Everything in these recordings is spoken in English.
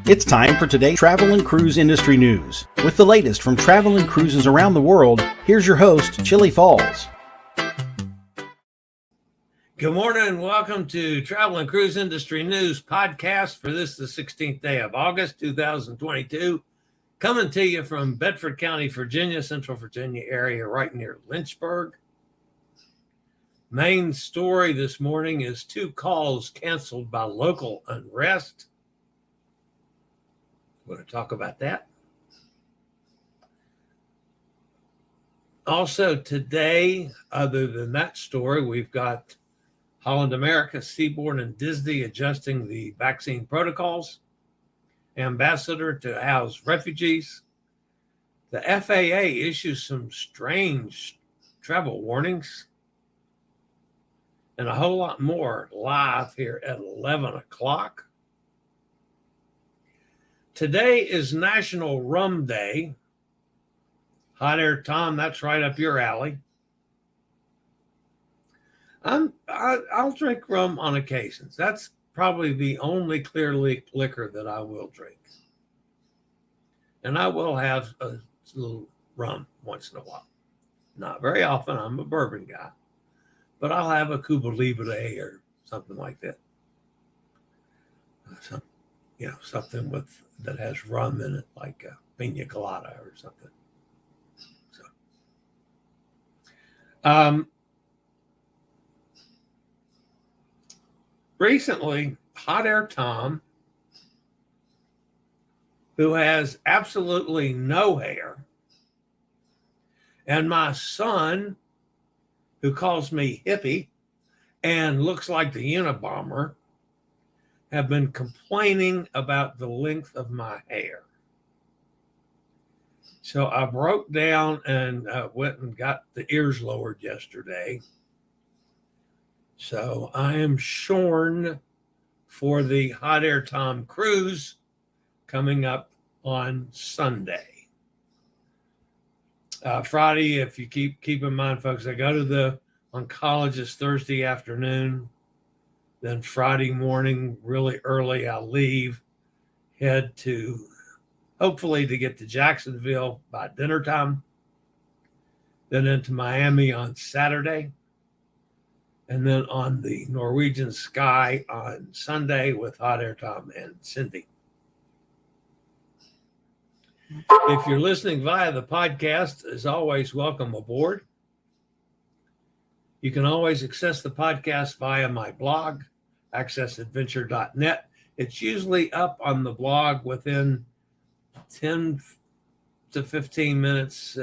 It's time for today's travel and cruise industry news. With the latest from travel and cruises around the world, here's your host, Chillie Falls. Good morning and welcome to Travel and Cruise Industry News podcast for the 16th day of August, 2022. Coming to you from Bedford County, Virginia, Central Virginia area, right near Lynchburg. Main story this morning is 2 calls canceled by Local Unrest. We're going to talk about that. Also today, other than that story, we've got Holland America, Seabourn, and Disney adjusting the vaccine protocols. Ambassador to house refugees. The FAA issues some strange travel warnings. And a whole lot more live here at 11 o'clock. Today is National Rum Day. Hot Air Tom, that's right up your alley. I'll drink rum on occasions. That's probably the only clear liquor that I will drink. And I will have a little rum once in a while. Not very often. I'm a bourbon guy. But I'll have a Cuba Libre or something like that. Something that has rum in it, like a pina colada or something. Recently, Hot Air Tom, who has absolutely no hair, and my son, who calls me hippie and looks like the Unabomber, have been complaining about the length of my hair. So I broke down and went and got the ears lowered yesterday. So I am shorn for the Hot Air Tom cruise coming up on Sunday. Friday, if you keep in mind, folks, I go to the oncologist Thursday afternoon. Then Friday morning, really early, I'll leave, head to, hopefully to get to Jacksonville by dinner time. Then into Miami on Saturday. And then on the Norwegian Sky on Sunday with Hot Air Tom and Cindy. If you're listening via the podcast, as always, welcome aboard. You can always access the podcast via my blog, accessadventure.net. It's usually up on the blog within 10 to 15 minutes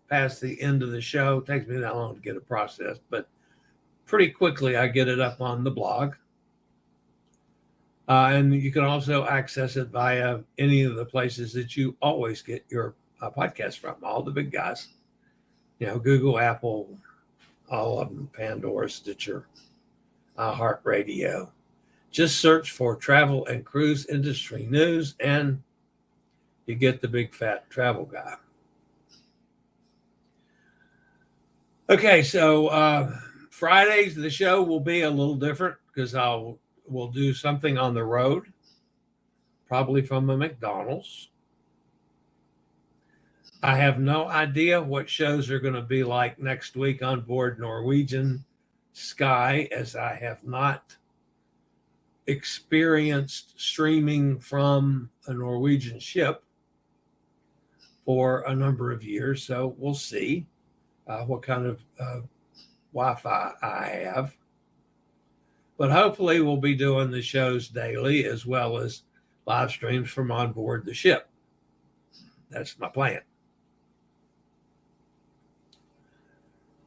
past the end of the show. It takes me that long to get it processed, but pretty quickly I get it up on the blog. And you can also access it via any of the places that you always get your podcast from, all the big guys. Google, Apple, all of them, Pandora, Stitcher, iHeartRadio. Just search for Travel and Cruise Industry News and you get the big fat travel guy. Okay, so Fridays, the show will be a little different because we'll do something on the road, probably from a McDonald's. I have no idea what shows are going to be like next week on board Norwegian Sky, as I have not experienced streaming from a Norwegian ship for a number of years. So we'll see what kind of Wi-Fi I have. But hopefully we'll be doing the shows daily as well as live streams from on board the ship. That's my plan.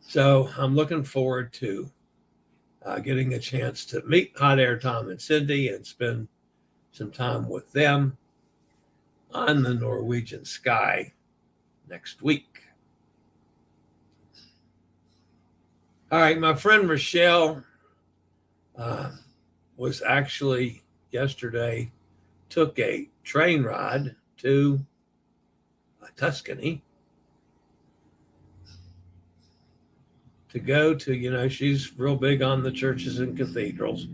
So I'm looking forward to getting a chance to meet Hot Air Tom and Cindy and spend some time with them on the Norwegian Sky next week. All right, my friend Rochelle was actually yesterday, took a train ride to Tuscany to go to, she's real big on the churches and cathedrals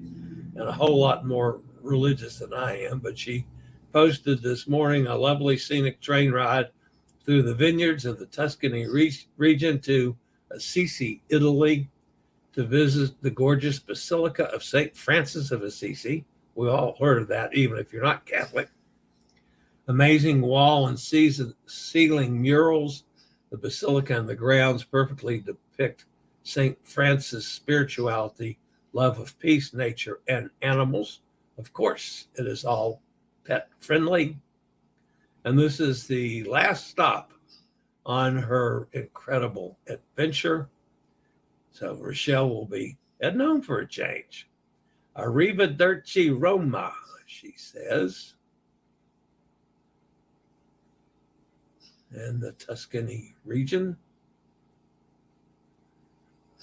and a whole lot more religious than I am, but she posted this morning a lovely scenic train ride through the vineyards of the Tuscany region to Assisi, Italy, to visit the gorgeous Basilica of St. Francis of Assisi. We all heard of that, even if you're not Catholic. Amazing wall and ceiling murals. The basilica and the grounds perfectly depict St. Francis' spirituality, love of peace, nature, and animals. Of course, it is all pet friendly. And this is the last stop on her incredible adventure. So Rochelle will be heading home for a change. Arrivederci Roma, she says. And the Tuscany region.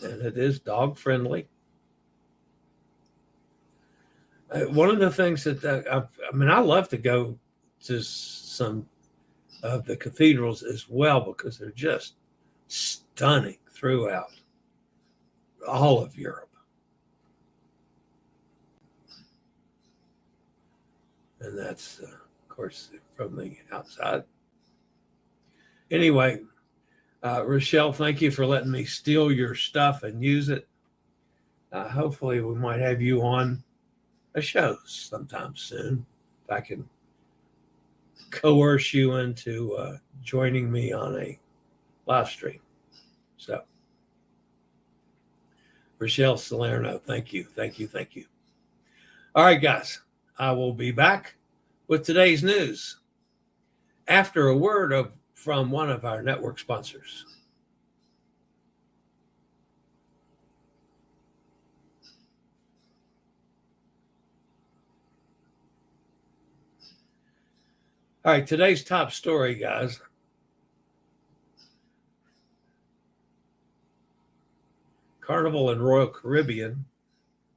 And it is dog friendly. One of the things that, I love to go to some of the cathedrals as well because they're just stunning throughout all of Europe. And that's, of course, from the outside. Anyway, Rochelle, thank you for letting me steal your stuff and use it. Hopefully we might have you on a show sometime soon. If I can coerce you into joining me on a live stream. So, Rochelle Salerno, thank you. All right, guys, I will be back with today's news after a word from one of our network sponsors. All right, today's top story, guys. Carnival and Royal Caribbean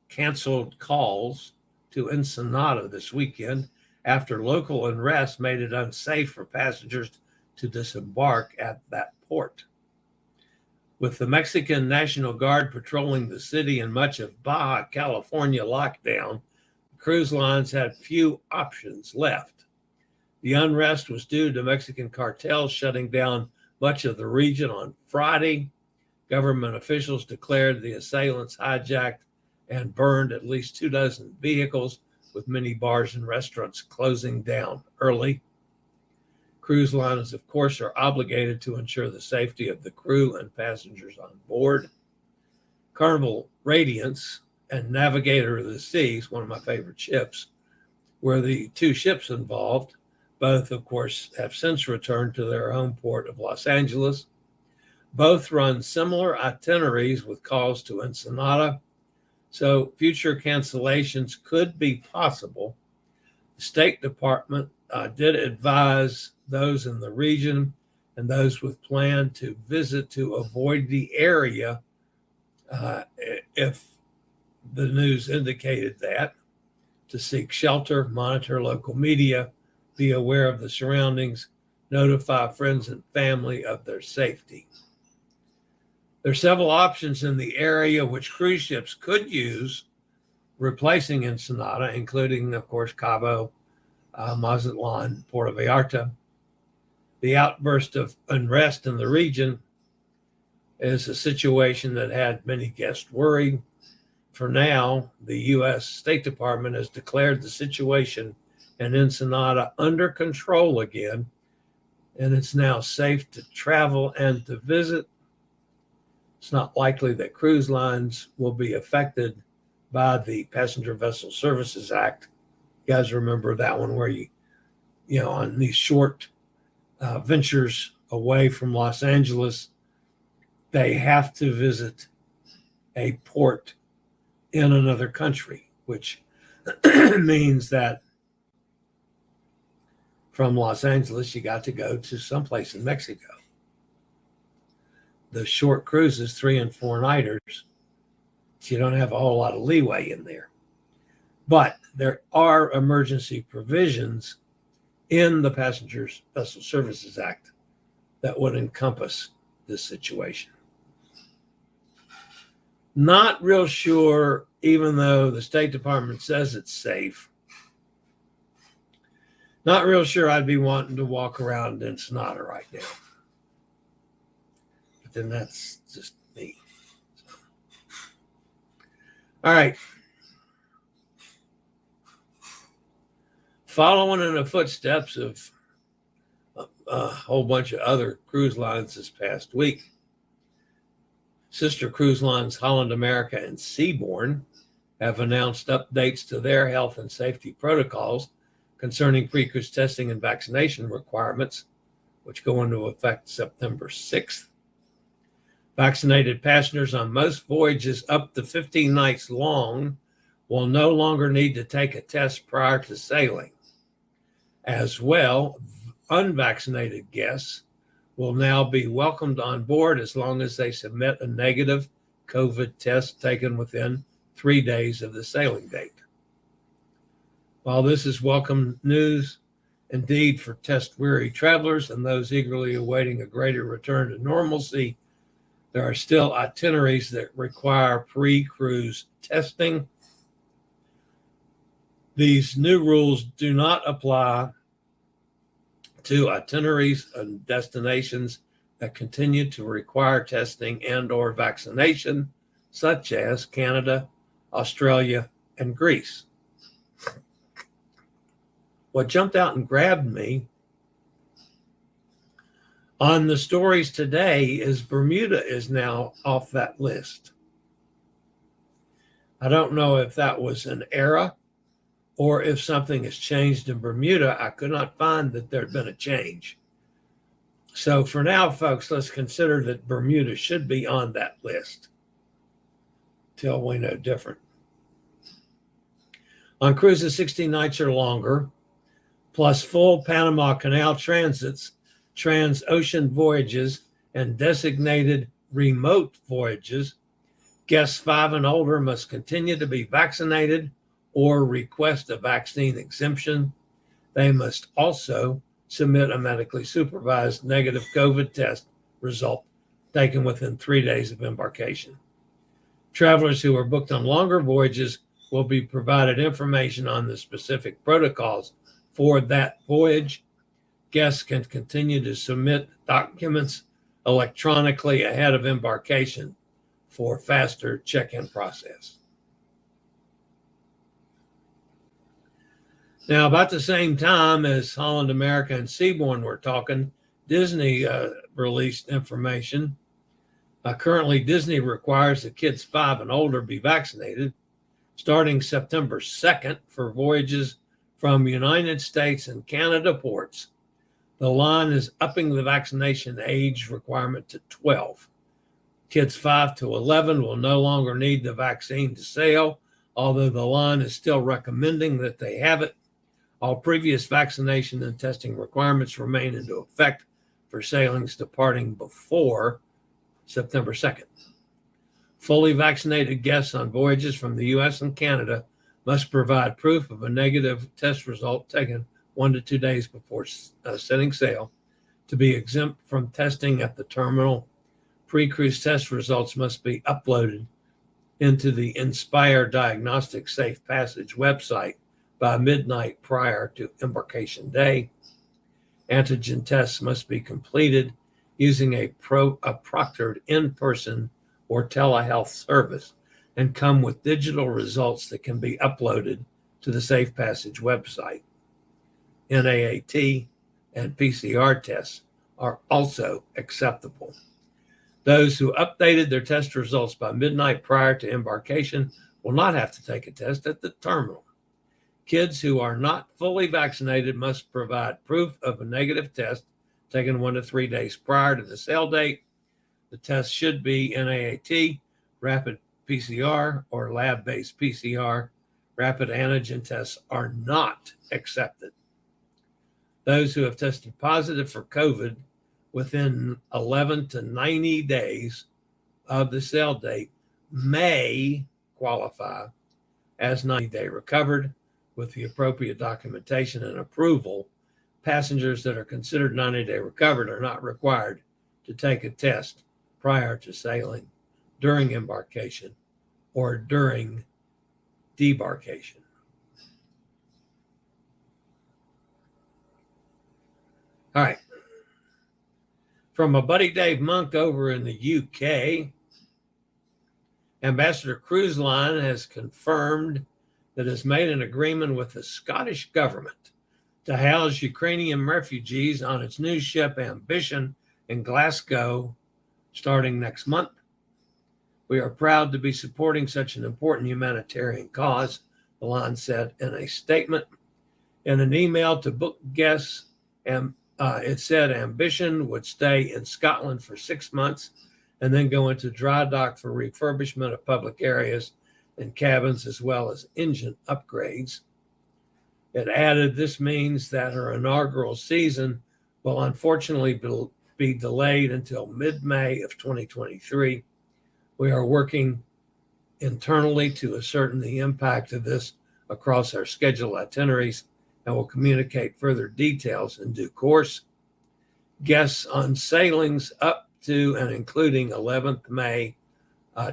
canceled calls to Ensenada this weekend after local unrest made it unsafe for passengers to disembark at that port. With the Mexican National Guard patrolling the city and much of Baja California locked down, cruise lines had few options left. The unrest was due to Mexican cartels shutting down much of the region on Friday. Government officials declared the assailants hijacked and burned at least 24 vehicles, with many bars and restaurants closing down early. Cruise lines, of course, are obligated to ensure the safety of the crew and passengers on board. Carnival Radiance and Navigator of the Seas, one of my favorite ships, were the two ships involved. Both, of course, have since returned to their home port of Los Angeles. Both run similar itineraries with calls to Ensenada, so future cancellations could be possible. The State Department did advise those in the region and those with plan to visit to avoid the area if the news indicated that, to seek shelter, monitor local media, be aware of the surroundings, notify friends and family of their safety. There are several options in the area which cruise ships could use, replacing Ensenada, including, of course, Cabo, Mazatlan, Puerto Vallarta. The outburst of unrest in the region is a situation that had many guests worried. For now, the U.S. State Department has declared the situation in Ensenada under control again, and it's now safe to travel and to visit. It's not likely that cruise lines will be affected by the Passenger Vessel Services Act. You guys remember that one where you on these short ventures away from Los Angeles, they have to visit a port in another country, which means that from Los Angeles, you got to go to someplace in Mexico. The short cruises, 3 and 4 nighters, you don't have a whole lot of leeway in there. But there are emergency provisions in the Passenger Vessel Services Act that would encompass this situation. Not real sure, even though the State Department says it's safe, Not real sure I'd be wanting to walk around Ensenada right now. But then that's just me. So. All right. Following in the footsteps of a whole bunch of other cruise lines this past week, sister cruise lines Holland America and Seabourn have announced updates to their health and safety protocols concerning pre-cruise testing and vaccination requirements, which go into effect September 6th. Vaccinated passengers on most voyages up to 15 nights long will no longer need to take a test prior to sailing. As well, unvaccinated guests will now be welcomed on board as long as they submit a negative COVID test taken within 3 days of the sailing date. While this is welcome news indeed for test-weary travelers and those eagerly awaiting a greater return to normalcy, there are still itineraries that require pre-cruise testing. These new rules do not apply to itineraries and destinations that continue to require testing and/or vaccination, such as Canada, Australia, and Greece. What jumped out and grabbed me on the stories today is Bermuda is now off that list. I don't know if that was an error or if something has changed in Bermuda. I could not find that there had been a change. So for now, folks, let's consider that Bermuda should be on that list till we know different. On cruises 16 nights or longer, plus full Panama Canal transits, trans-ocean voyages, and designated remote voyages, guests 5 and older must continue to be vaccinated or request a vaccine exemption. They must also submit a medically supervised negative COVID test result taken within 3 days of embarkation. Travelers who are booked on longer voyages will be provided information on the specific protocols for that voyage. Guests can continue to submit documents electronically ahead of embarkation for faster check-in process. Now, about the same time as Holland America and Seabourn were talking, Disney released information. Currently, Disney requires that kids 5 and older be vaccinated starting September 2nd for voyages from United States and Canada ports. The line is upping the vaccination age requirement to 12. Kids 5 to 11 will no longer need the vaccine to sail, although the line is still recommending that they have it. All previous vaccination and testing requirements remain into effect for sailings departing before September 2nd. Fully vaccinated guests on voyages from the U.S. and Canada must provide proof of a negative test result taken 1 to 2 days before setting sail. To be exempt from testing at the terminal, pre-cruise test results must be uploaded into the Inspire Diagnostic Safe Passage website by midnight prior to embarkation day. Antigen tests must be completed using a proctored in-person or telehealth service and come with digital results that can be uploaded to the Safe Passage website. NAAT and PCR tests are also acceptable. Those who updated their test results by midnight prior to embarkation will not have to take a test at the terminal. Kids who are not fully vaccinated must provide proof of a negative test taken 1 to 3 days prior to the sail date. The test should be NAAT, rapid PCR, or lab-based PCR. Rapid antigen tests are not accepted. Those who have tested positive for COVID within 11 to 90 days of the sail date may qualify as 90-day recovered with the appropriate documentation and approval. Passengers that are considered 90-day recovered are not required to take a test prior to sailing, during embarkation, or during debarkation. All right. From a buddy Dave Monk over in the UK, Ambassador Cruise Line has confirmed that it's made an agreement with the Scottish government to house Ukrainian refugees on its new ship Ambition in Glasgow starting next month. We are proud to be supporting such an important humanitarian cause, the line said in a statement. In an email to book guests, it said Ambition would stay in Scotland for 6 months and then go into dry dock for refurbishment of public areas and cabins, as well as engine upgrades. It added, this means that her inaugural season will unfortunately be delayed until mid-May of 2023. We are working internally to ascertain the impact of this across our scheduled itineraries and will communicate further details in due course. Guests on sailings up to and including 11th May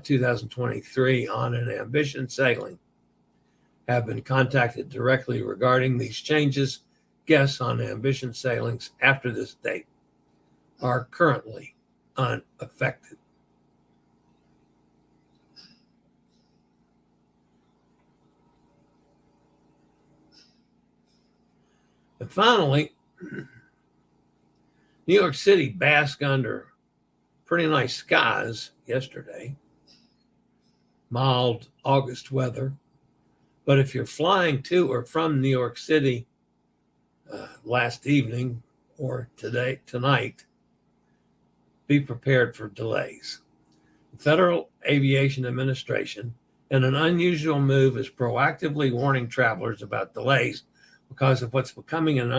2023 on an Ambition sailing have been contacted directly regarding these changes. Guests on Ambition sailings after this date are currently unaffected. And finally, New York City basked under pretty nice skies yesterday, mild August weather. But if you're flying to or from New York City last evening or tonight, be prepared for delays. The Federal Aviation Administration, in an unusual move, is proactively warning travelers about delays because of what's becoming an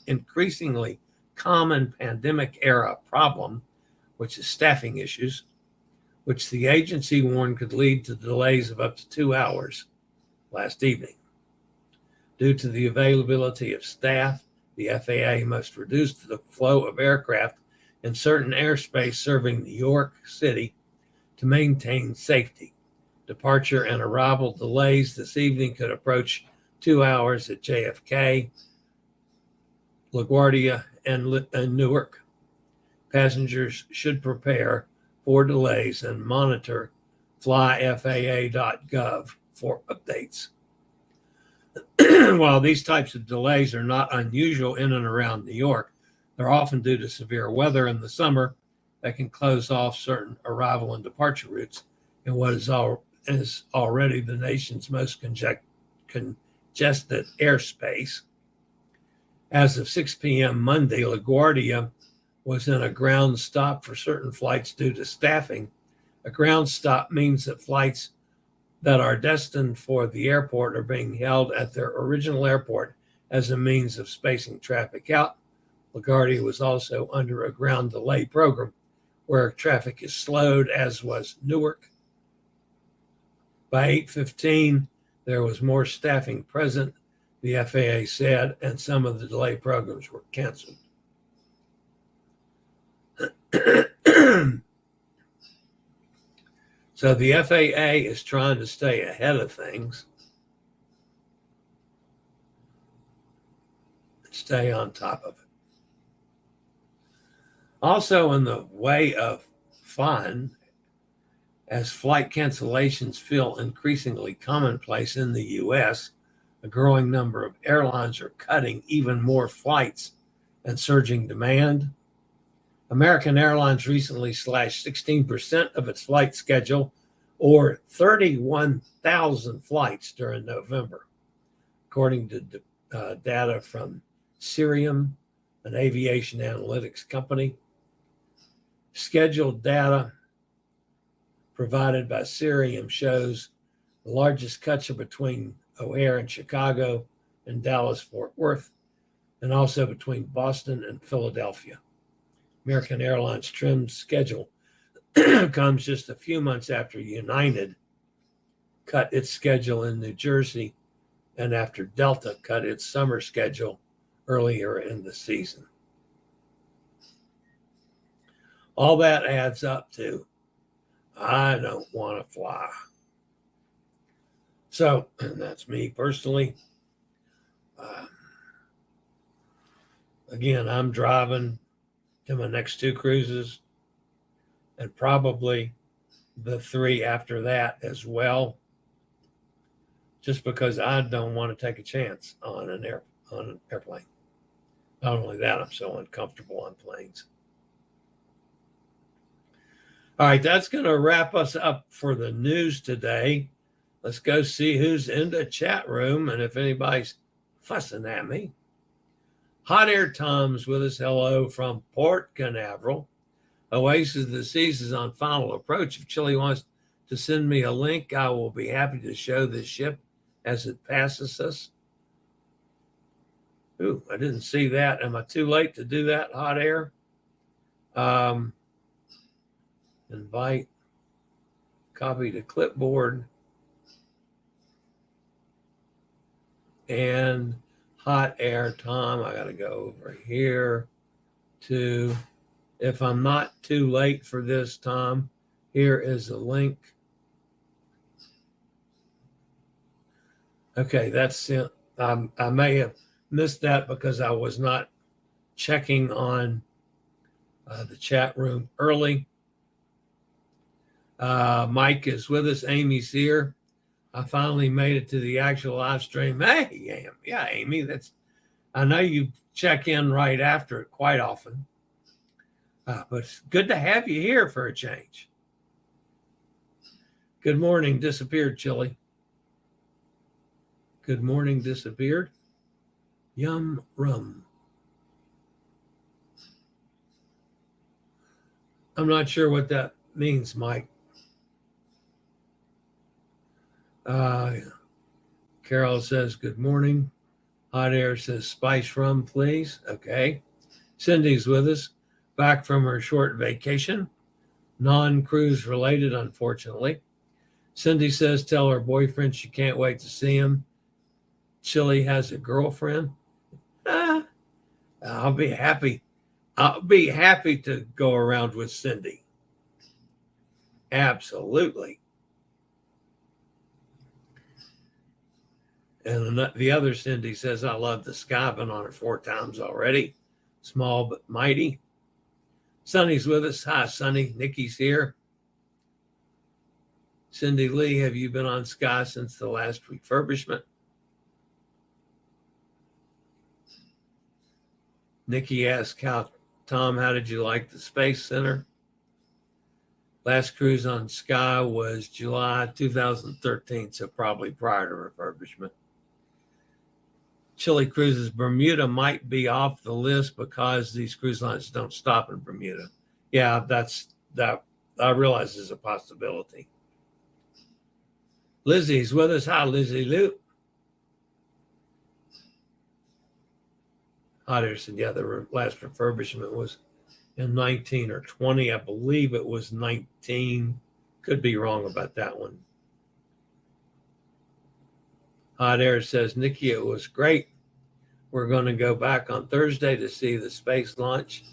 increasingly common pandemic era problem, which is staffing issues, which the agency warned could lead to delays of up to 2 hours last evening. Due to the availability of staff, the FAA must reduce the flow of aircraft in certain airspace serving New York City to maintain safety. Departure and arrival delays this evening could approach 2 hours at JFK, LaGuardia, and Newark. Passengers should prepare for delays and monitor flyfaa.gov for updates. While these types of delays are not unusual in and around New York, they're often due to severe weather in the summer that can close off certain arrival and departure routes in what is already the nation's most congested airspace. As of 6 p.m. Monday, LaGuardia was in a ground stop for certain flights due to staffing. A ground stop means that flights that are destined for the airport are being held at their original airport as a means of spacing traffic out. LaGuardia was also under a ground delay program where traffic is slowed, as was Newark. By 8:15, there was more staffing present, the FAA said, and some of the delay programs were canceled. So the FAA is trying to stay ahead of things, stay on top of it. Also, in the way of fun, as flight cancellations feel increasingly commonplace in the U.S., a growing number of airlines are cutting even more flights and surging demand. American Airlines recently slashed 16% of its flight schedule, or 31,000 flights during November, according to data from Cirium, an aviation analytics company. Scheduled data provided by Cirium shows the largest cuts are between O'Hare and Chicago and Dallas-Fort Worth, and also between Boston and Philadelphia. American Airlines trimmed schedule comes just a few months after United cut its schedule in New Jersey and after Delta cut its summer schedule earlier in the season. All that adds up to, I don't want to fly. So that's me personally. Again, I'm driving to my next 2 cruises and probably the 3 after that as well, just because I don't want to take a chance on an airplane. Not only that, I'm so uncomfortable on planes. All right, that's going to wrap us up for the news today. Let's go see who's in the chat room and if anybody's fussing at me. Hot Air Tom's with us. Hello from Port Canaveral. Oasis of the Seas is on final approach. If Chillie wants to send me a link, I will be happy to show this ship as it passes us. Ooh, I didn't see that. Am I too late to do that, Hot Air? Invite, copy to clipboard, and Hot Air Tom. I got to go over here to, if I'm not too late for this, Tom, here is the link. Okay, that's it. I may have missed that because I was not checking on the chat room early. Mike is with us. Amy's here. I finally made it to the actual live stream. Hey, yeah, Amy, I know you check in right after it quite often, but it's good to have you here for a change. Good morning, disappeared, Chillie. Good morning, disappeared. Yum rum. I'm not sure what that means, Mike. Carol says, good morning. Hot Air says, spice rum, please. Okay. Cindy's with us, back from her short vacation. Non-cruise related, unfortunately. Cindy says, tell her boyfriend she can't wait to see him. Chillie has a girlfriend. I'll be happy. I'll be happy to go around with Cindy. Absolutely. And the other Cindy says, I love the sky. I've been on it 4 times already. Small but mighty. Sonny's with us. Hi, Sonny. Nikki's here. Cindy Lee, have you been on Sky since the last refurbishment? Nikki asked, Tom, how did you like the Space Center? Last cruise on Sky was July 2013, so probably prior to refurbishment. Chillie Cruises, Bermuda might be off the list because these cruise lines don't stop in Bermuda. Yeah, that I realize is a possibility. Lizzie's with us. Hi, Lizzie Lou. Hot Air said, yeah, the last refurbishment was in 19 or 20. I believe it was 19. Could be wrong about that one. Hot Air says, Nikki, it was great. We're going to go back on Thursday to see the space launch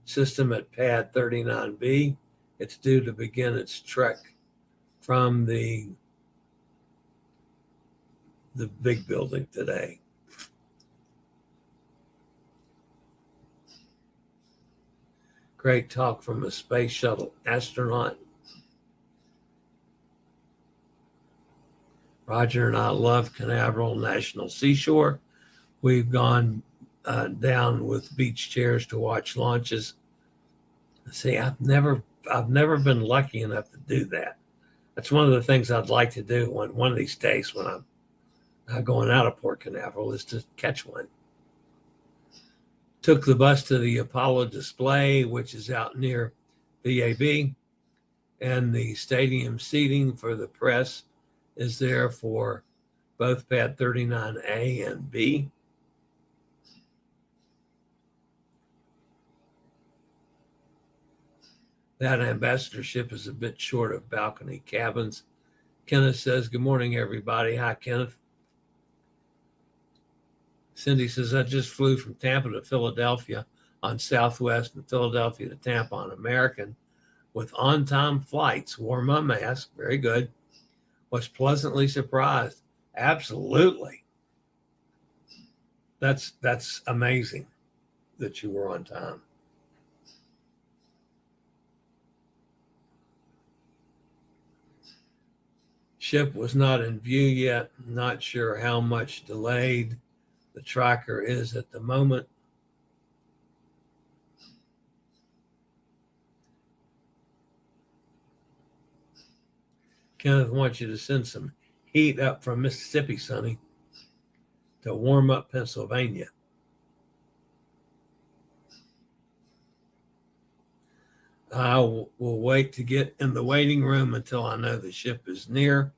system at pad 39B. It's due to begin its trek from the big building today. Great talk from a space shuttle astronaut. Roger and I love Canaveral National Seashore. We've gone down with beach chairs to watch launches. See, I've never been lucky enough to do that. That's one of the things I'd like to do one of these days when I'm going out of Port Canaveral is to catch one. Took the bus to the Apollo display, which is out near VAB, and the stadium seating for the press is there for both pad 39A and B. That ambassadorship is a bit short of balcony cabins. Kenneth says, good morning, everybody. Hi, Kenneth. Cindy says, I just flew from Tampa to Philadelphia on Southwest and Philadelphia to Tampa on American with on-time flights. Wore my mask. Very good. Was pleasantly surprised. Absolutely. That's amazing. that you were on time. Ship was not in view yet. Not sure how much delayed the tracker is at the moment. Kenneth wants you to send some heat up from Mississippi, Sonny, to warm up Pennsylvania. I will wait to get in the waiting room until I know the ship is near.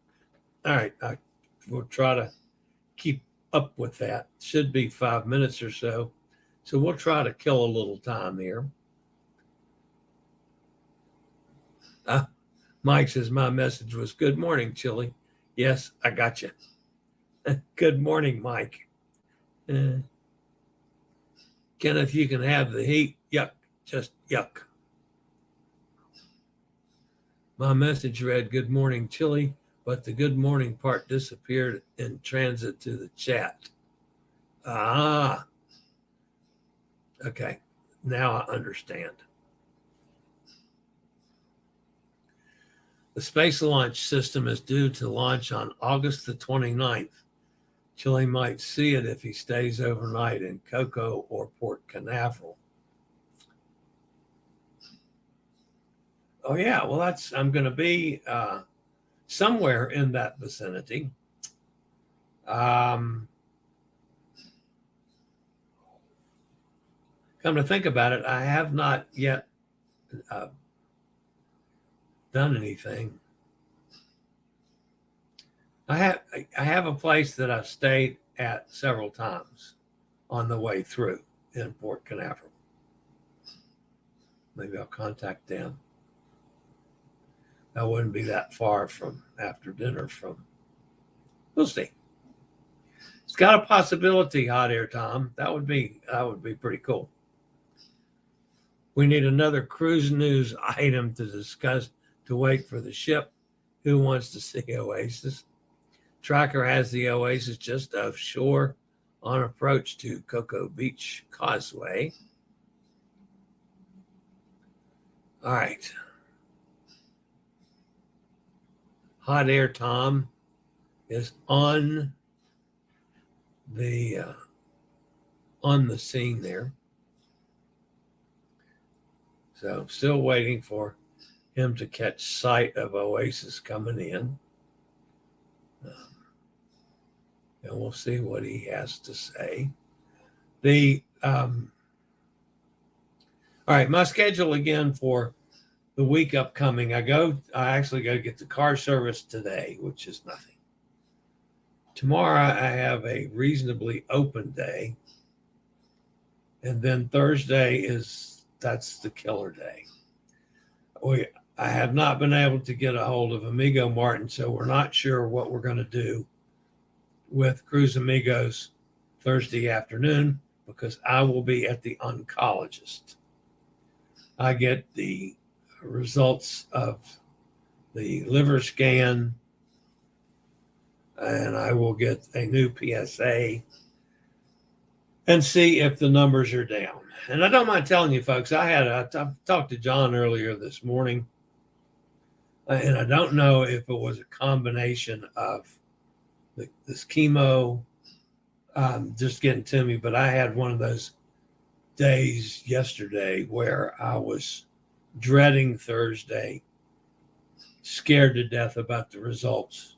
All right, we'll try to keep up with that. Should be 5 minutes or so. So we'll try to kill a little time here. Mike says, my message was, good morning, Chillie. Yes, I got you. Good morning, Mike. Kenneth, you can have the heat. Yuck, just yuck. My message read, good morning, Chillie, but the good morning part disappeared in transit to the chat. Ah, okay. Now I understand. The Space Launch System is due to launch on August the 29th. Chillie might see it if he stays overnight in Cocoa or Port Canaveral. Oh, yeah. Well, I'm going to be somewhere in that vicinity. Come to think about it, I have not yet done anything. I have a place that I've stayed at several times on the way through in Port Canaveral. Maybe I'll contact them. That wouldn't be that far from after dinner from. We'll see. It's got a possibility, Hot Air Tom. That would be pretty cool. We need another cruise news item to discuss to wait for the ship. Who wants to see Oasis? Tracker has the Oasis just offshore on approach to Cocoa Beach Causeway. All right. Hot Air Tom is on the scene there. So still waiting for him to catch sight of Oasis coming in. And we'll see what he has to say. All right, my schedule again for the week upcoming. I actually got to get the car service today, which is nothing. Tomorrow I have a reasonably open day. And then Thursday that's the killer day. I have not been able to get a hold of Amigo Martin, so we're not sure what we're going to do with Cruise Amigos Thursday afternoon because I will be at the oncologist. I get the results of the liver scan and I will get a new PSA and see if the numbers are down. And I don't mind telling you folks, I talked to John earlier this morning and I don't know if it was a combination of this chemo just getting to me, but I had one of those days yesterday where I was dreading Thursday, scared to death about the results,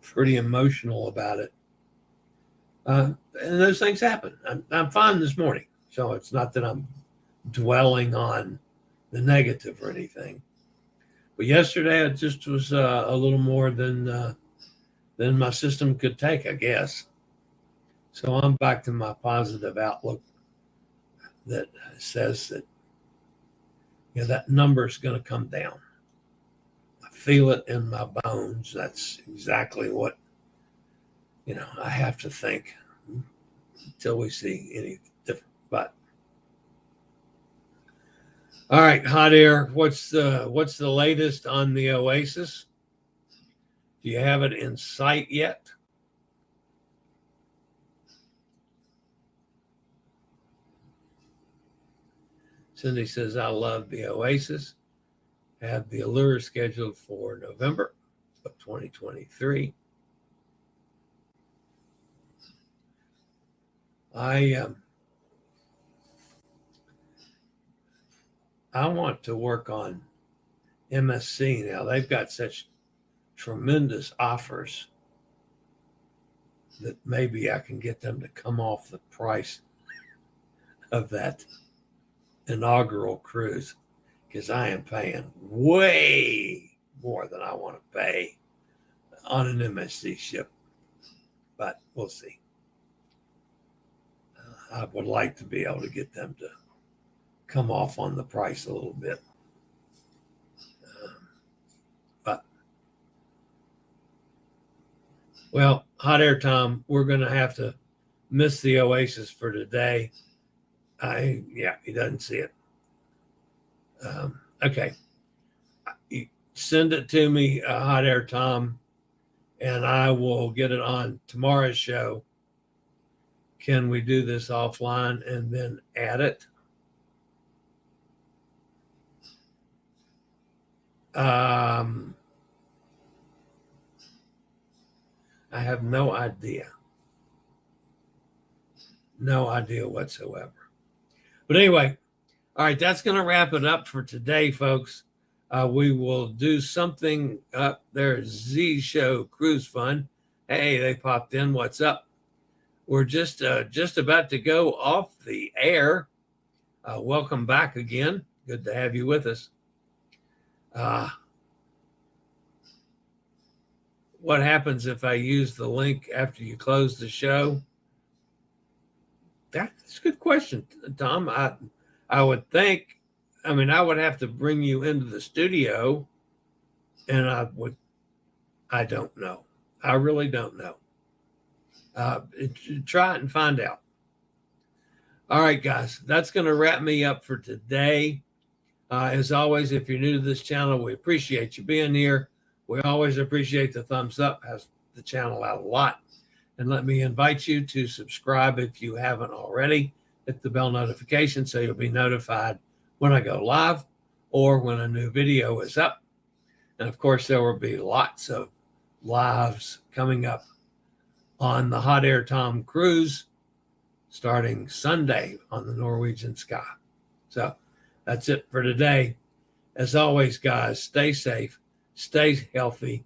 pretty emotional about it. And those things happen. I'm fine this morning, so it's not that I'm dwelling on the negative or anything. But yesterday, it just was a little more than my system could take, I guess. So I'm back to my positive outlook that says that that number is going to come down. I feel it in my bones. That's exactly what I have to think until we see any different. But all right, Hot Air, what's the latest on the Oasis? Do you have it in sight yet? Cindy says, I love the Oasis. Have the Allure scheduled for November of 2023. I want to work on MSC now. They've got such tremendous offers that maybe I can get them to come off the price of that inaugural cruise, because I am paying way more than I want to pay on an MSC ship. But we'll see. I would like to be able to get them to come off on the price a little bit. But, well, Hot Air Tom, we're going to have to miss the Oasis for today. He doesn't see it. Okay. Send it to me, Hot Air Tom, and I will get it on tomorrow's show. Can we do this offline and then add it? I have no idea. No idea whatsoever. But anyway, all right, that's going to wrap it up for today, folks. We will do something up there. Z Show Cruise Fun. Hey, they popped in. What's up? We're just about to go off the air. Welcome back again. Good to have you with us. What happens if I use the link after you close the show? That's a good question, Tom. I would think, I would have to bring you into the studio, and I don't know. I really don't know. Try it and find out. All right, guys, that's going to wrap me up for today. As always, if you're new to this channel, we appreciate you being here. We always appreciate the thumbs up. Helps the channel out a lot. And let me invite you to subscribe if you haven't already. Hit the bell notification so you'll be notified when I go live or when a new video is up. And of course, there will be lots of lives coming up on the Hot Air Tom cruise starting Sunday on the Norwegian Sky. So that's it for today. As always, guys, stay safe, stay healthy,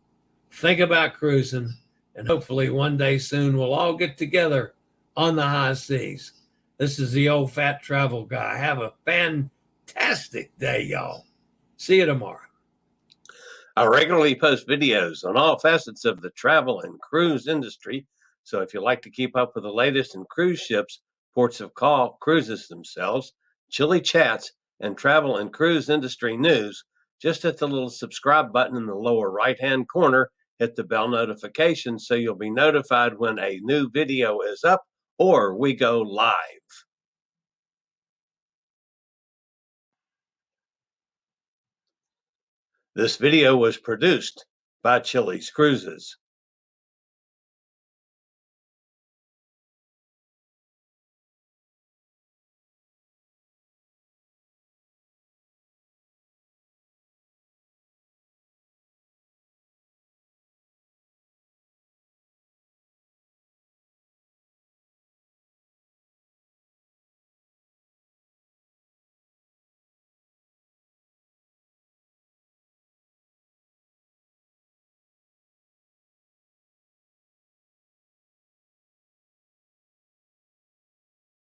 think about cruising, and hopefully one day soon we'll all get together on the high seas. This is the old fat travel guy. Have a fantastic day, y'all. See you tomorrow. I regularly post videos on all facets of the travel and cruise industry. So if you like to keep up with the latest in cruise ships, ports of call, cruises themselves, Chillie chats, and travel and cruise industry news, just hit the little subscribe button in the lower right-hand corner. Hit the bell notification so you'll be notified when a new video is up or we go live. This video was produced by Chillie's Cruises.